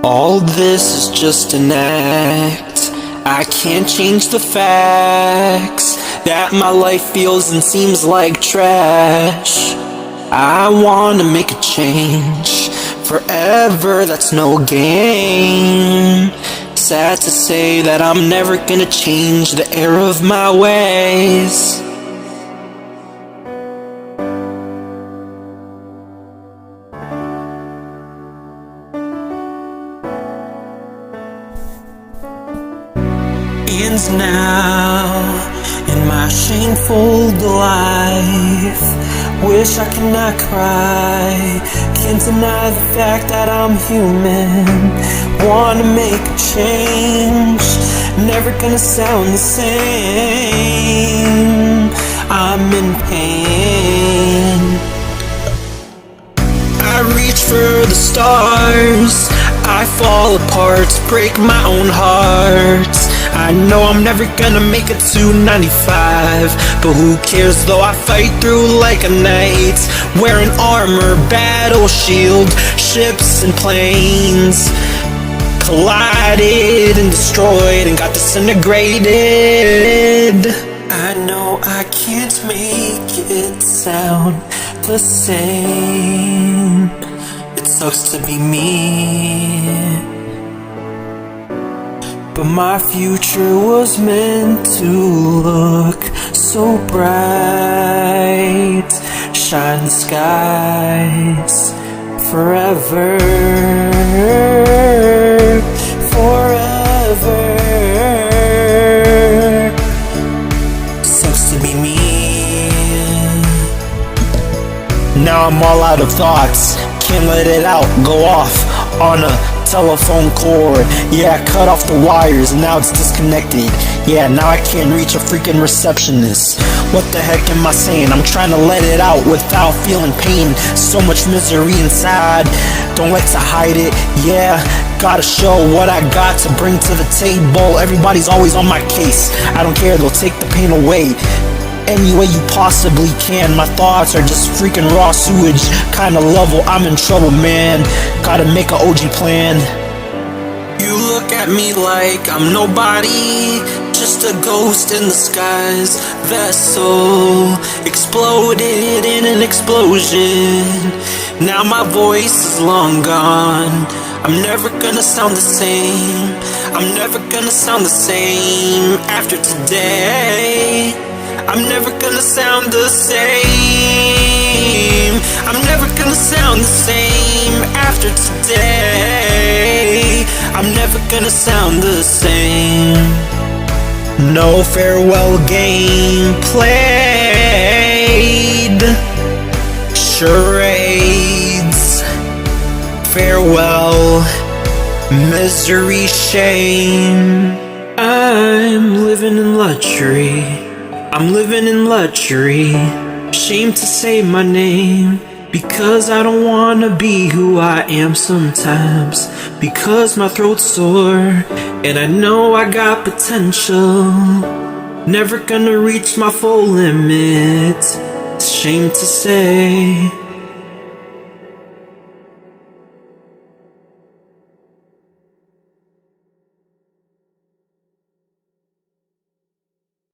All this is just an act. I can't change the facts that my life feels and seems like trash. I wanna make a change. Forever, that's no game. Sad to say that I'm never gonna change the error of my ways. And now, in my shameful life, wish I could not cry. Can't deny the fact that I'm human. Wanna make a change, never gonna sound the same. I'm in pain. I reach for the stars, I fall apart, break my own heart. I know I'm never gonna make it to 95, but who cares though, I fight through like a knight, wearing armor, battle shield. Ships and planes collided and destroyed and got disintegrated. I know I can't make it sound the same. It sucks to be me, but my future was meant to look so bright. Shine the skies forever, forever. Sucks to be me. Now I'm all out of thoughts, can't let it out, go off on a telephone cord. Yeah, I cut off the wires and now it's disconnected. Yeah, now I can't reach a freaking receptionist. What the heck am I saying? I'm trying to let it out without feeling pain. So much misery inside, don't like to hide it. Yeah, gotta show what I got to bring to the table. Everybody's always on my case, I don't care, they'll take the pain away any way you possibly can. My thoughts are just freaking raw sewage kind of level. I'm in trouble, man, gotta make a OG plan. You look at me like I'm nobody, just a ghost in the skies. Vessel exploded in an explosion. Now my voice is long gone, I'm never gonna sound the same. I'm never gonna sound the same after today. I'm never gonna sound the same. I'm never gonna sound the same after today. I'm never gonna sound the same. No farewell game played. Charades. Farewell. Misery, shame. I'm living in luxury. I'm living in luxury. Shame to say my name, because I don't wanna be who I am sometimes. Because my throat's sore, and I know I got potential. Never gonna reach my full limit. Shame to say.